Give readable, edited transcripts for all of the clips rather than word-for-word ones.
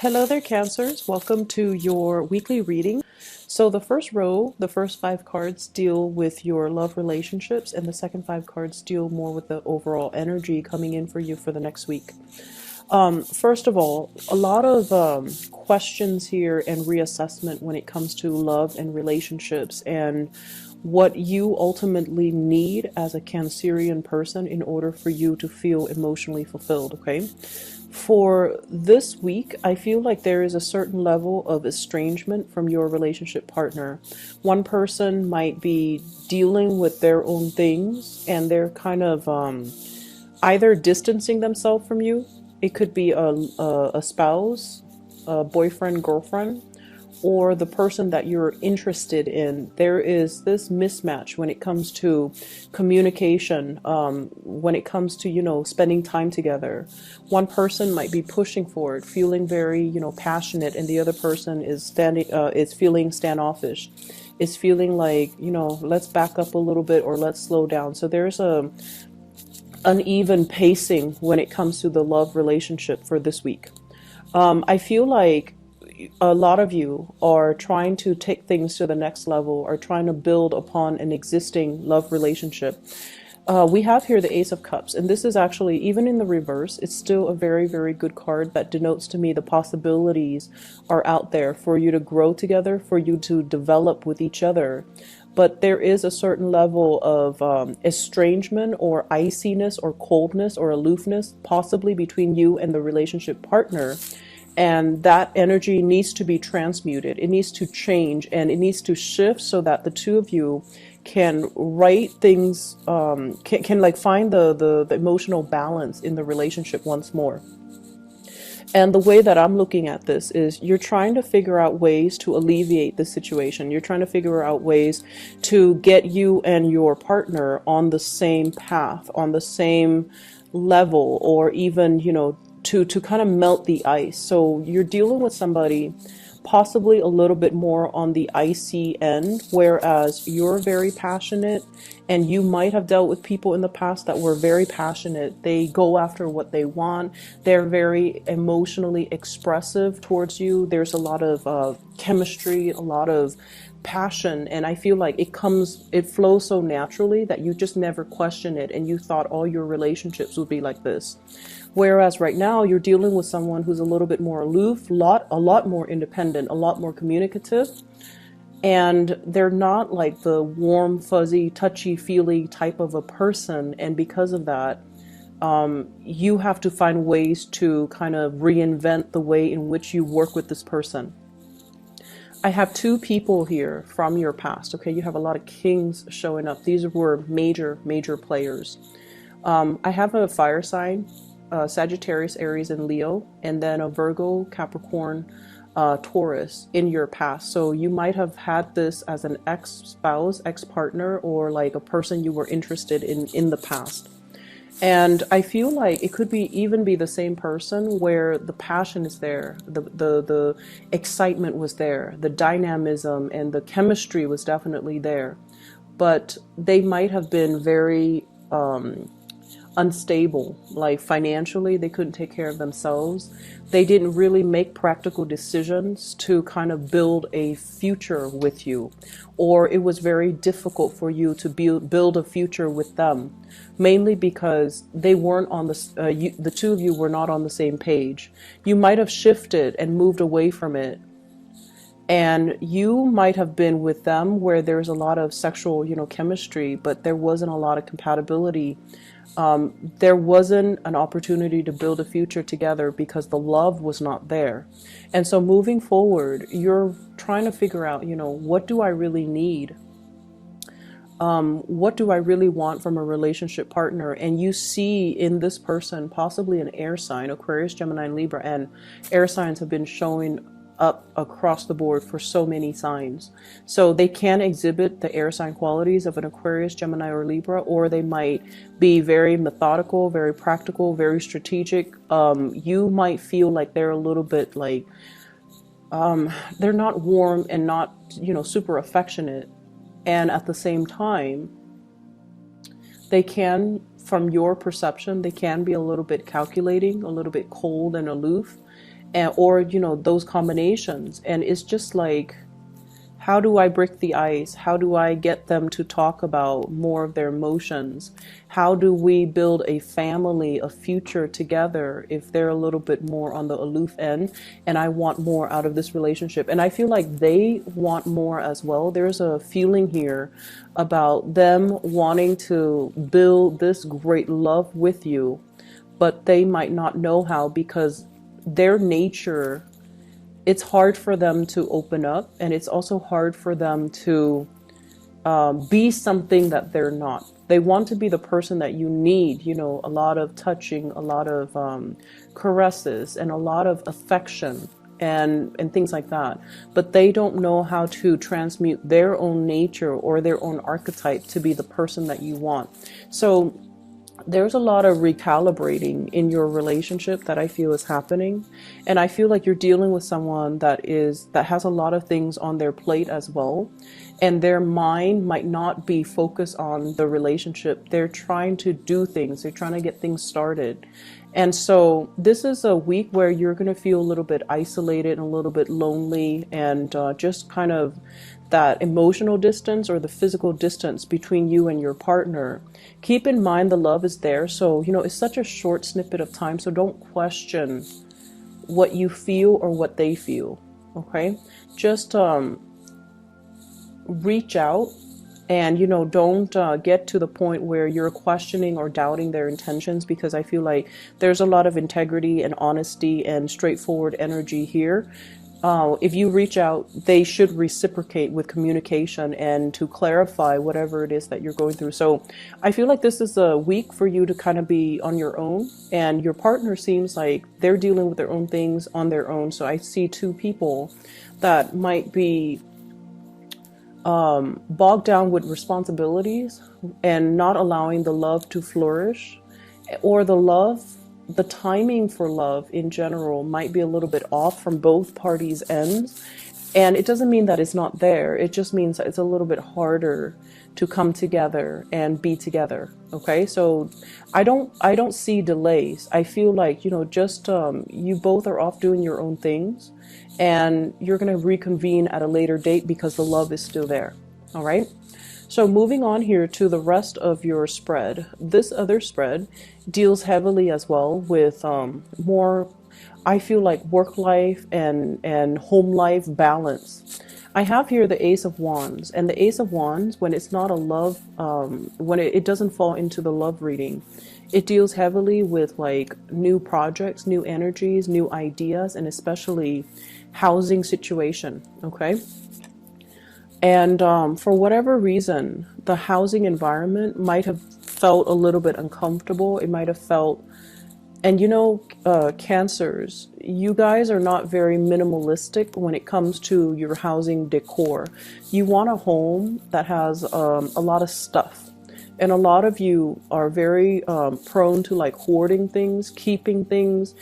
Hello there, Cancers. Welcome to your weekly reading. So the first row, the first five cards deal with your love relationships, and the second five cards deal more with the overall energy coming in for you for the next week. First of all, a lot of questions here and reassessment when it comes to love and relationships and what you ultimately need as a Cancerian person in order for you to feel emotionally fulfilled, okay? For this week, I feel like there is a certain level of estrangement from your relationship partner. One person might be dealing with their own things and they're kind of either distancing themselves from you. It could be a spouse, a boyfriend, girlfriend, or the person that you're interested in. There is this mismatch when it comes to communication, when it comes to, spending time together. One person might be pushing for it, feeling very, passionate, and the other person is feeling standoffish, is feeling like, let's back up a little bit or let's slow down. So there's a uneven pacing when it comes to the love relationship for this week. I feel like a lot of you are trying to take things to the next level or trying to build upon an existing love relationship. We have here the Ace of Cups, and this is actually, even in the reverse, it's still a very, very good card that denotes to me the possibilities are out there for you to grow together, for you to develop with each other. But there is a certain level of estrangement or iciness or coldness or aloofness possibly between you and the relationship partner. And that energy needs to be transmuted. It needs to change and it needs to shift so that the two of you can write things, can like find the emotional balance in the relationship once more. And the way that I'm looking at this is you're trying to figure out ways to alleviate the situation. You're trying to figure out ways to get you and your partner on the same path, on the same level, or even, to kind of melt the ice. So you're dealing with somebody possibly a little bit more on the icy end, whereas you're very passionate and you might have dealt with people in the past that were very passionate. They go after what they want. They're very emotionally expressive towards you. There's a lot of chemistry, a lot of passion, and I feel like it flows so naturally that you just never question it, and you thought all your relationships would be like this. Whereas right now you're dealing with someone who's a little bit more aloof, a lot more independent, a lot more communicative, and they're not like the warm, fuzzy, touchy-feely type of a person. And because of that, you have to find ways to kind of reinvent the way in which you work with this person. I have two people here from your past. Okay, you have a lot of kings showing up. These were major, major players. I have a fire sign, Sagittarius, Aries, and Leo, and then a Virgo, Capricorn, Taurus in your past. So you might have had this as an ex-spouse, ex-partner, or like a person you were interested in the past. And I feel like it could even be the same person where the passion is there, the excitement was there, the dynamism and the chemistry was definitely there. But they might have been very unstable, like financially they couldn't take care of themselves. They didn't really make practical decisions to kind of build a future with you, or it was very difficult for you to build a future with them, mainly because they weren't on the two of you were not on the same page. You might have shifted and moved away from it, and you might have been with them where there's a lot of sexual, chemistry, but there wasn't a lot of compatibility. There wasn't an opportunity to build a future together because the love was not there. And so moving forward, you're trying to figure out, what do I really need? What do I really want from a relationship partner? And you see in this person possibly an air sign, Aquarius, Gemini, and Libra, and air signs have been showing up across the board for so many signs. So they can exhibit the air sign qualities of an Aquarius, Gemini, or Libra, or they might be very methodical, very practical, very strategic. You might feel like they're a little bit like, they're not warm and not, super affectionate. And at the same time, they can, from your perception, they can be a little bit calculating, a little bit cold and aloof. and, or, you know, those combinations. And it's just like, how do I break the ice? How do I get them to talk about more of their emotions? How do we build a family, a future together if they're a little bit more on the aloof end and I want more out of this relationship? And I feel like they want more as well. There's a feeling here about them wanting to build this great love with you, but they might not know how because their nature, it's hard for them to open up, and it's also hard for them to be something that they're not. They want to be the person that you need, you know, a lot of touching, a lot of caresses, and a lot of affection and things like that. But they don't know how to transmute their own nature or their own archetype to be the person that you want. So there's a lot of recalibrating in your relationship that I feel is happening. And I feel like you're dealing with someone that has a lot of things on their plate as well. And their mind might not be focused on the relationship. They're trying to do things. They're trying to get things started. And so this is a week where you're going to feel a little bit isolated and a little bit lonely, and just kind of that emotional distance or the physical distance between you and your partner. Keep in mind the love is there. So, you know, it's such a short snippet of time. So don't question what you feel or what they feel. Okay. Just reach out, and, you know, don't get to the point where you're questioning or doubting their intentions, because I feel like there's a lot of integrity and honesty and straightforward energy here. If you reach out, they should reciprocate with communication and to clarify whatever it is that you're going through. So I feel like this is a week for you to kind of be on your own, and your partner seems like they're dealing with their own things on their own. So I see two people that might be bogged down with responsibilities and not allowing the love to flourish, or the timing for love in general might be a little bit off from both parties' ends. And it doesn't mean that it's not there. It just means that it's a little bit harder to come together and be together. Okay. So I don't see delays. I feel like, you know, just, you both are off doing your own things, and you're going to reconvene at a later date because the love is still there. All right. So moving on here to the rest of your spread. This other spread deals heavily as well with more, I feel like, work life and home life balance. I have here the Ace of Wands, and the Ace of Wands, when it's not a love, when it doesn't fall into the love reading, it deals heavily with like new projects, new energies, new ideas, and especially housing situation. Okay. And for whatever reason, the housing environment might have felt a little bit uncomfortable. It might have felt, and you know, Cancers, you guys are not very minimalistic when it comes to your housing decor. You want a home that has a lot of stuff. And a lot of you are very prone to like hoarding things, keeping things,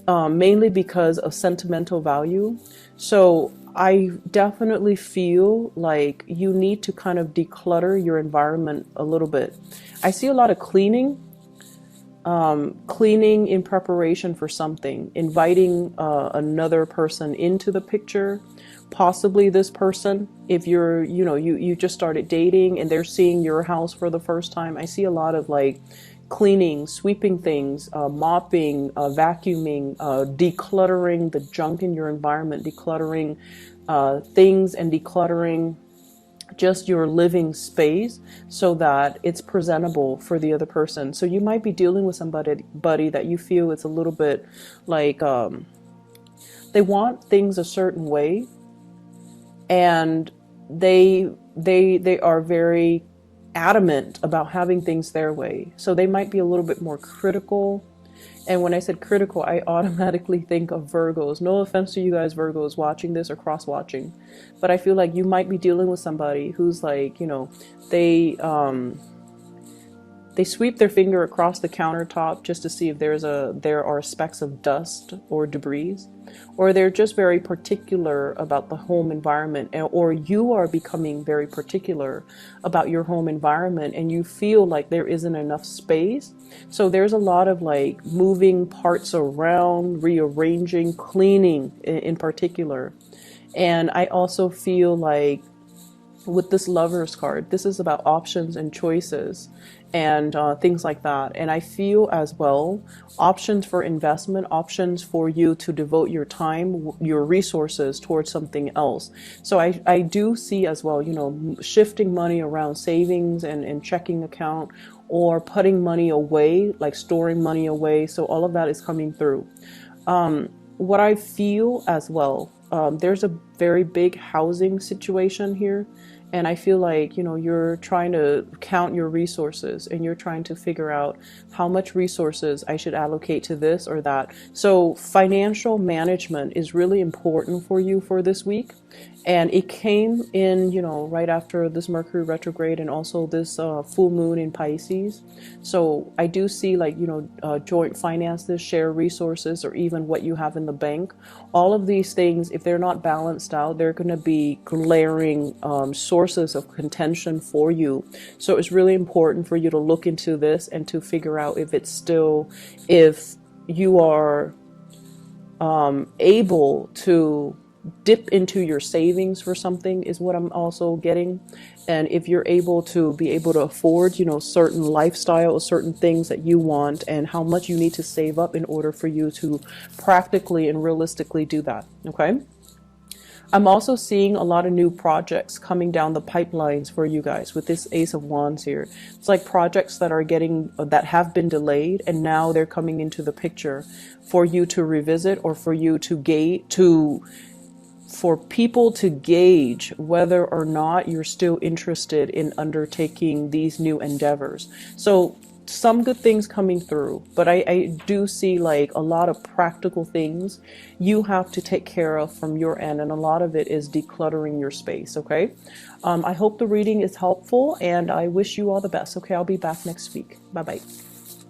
mainly because of sentimental value. So I definitely feel like you need to kind of declutter your environment a little bit. I see a lot of cleaning in preparation for something, inviting another person into the picture, possibly this person, if you're, you know, you just started dating and they're seeing your house for the first time. I see a lot of like cleaning, sweeping things, mopping, vacuuming, decluttering the junk in your environment, decluttering things, and decluttering just your living space so that it's presentable for the other person. So you might be dealing with somebody that you feel it's a little bit like they want things a certain way, and they are very adamant about having things their way. So they might be a little bit more critical. And when I said critical, I automatically think of Virgos. No offense to you guys, Virgos, watching this or cross-watching. But I feel like you might be dealing with somebody who's like, you know, they They sweep their finger across the countertop just to see if there are specks of dust or debris, or they're just very particular about the home environment, or you are becoming very particular about your home environment and you feel like there isn't enough space. So there's a lot of like moving parts around, rearranging, cleaning in particular. And I also feel like with this Lovers card, this is about options and choices and things like that. And I feel as well options for investment, options for you to devote your time, your resources towards something else. So I do see as well, you know, shifting money around, savings and checking account, or putting money away, like storing money away. So all of that is coming through. What I feel as well, there's a very big housing situation here. And I feel like, you know, you're trying to count your resources and you're trying to figure out how much resources I should allocate to this or that. So financial management is really important for you for this week. And it came in, you know, right after this Mercury retrograde and also this full moon in Pisces. So I do see like, you know, joint finances, share resources, or even what you have in the bank. All of these things, if they're not balanced out, they're going to be glaring sources of contention for you. So it's really important for you to look into this and to figure out if it's still, if you are able to dip into your savings for something is what I'm also getting. And if you're able to afford, you know, certain lifestyle or certain things that you want, and how much you need to save up in order for you to practically and realistically do that. Okay. I'm also seeing a lot of new projects coming down the pipelines for you guys with this Ace of Wands here. It's like projects that have been delayed and now they're coming into the picture for you to revisit, or for you to for people to gauge whether or not you're still interested in undertaking these new endeavors. So some good things coming through, but I do see like a lot of practical things you have to take care of from your end, and a lot of it is decluttering your space. Okay. I hope the reading is helpful, and I wish you all the best. Okay, I'll be back next week. Bye bye.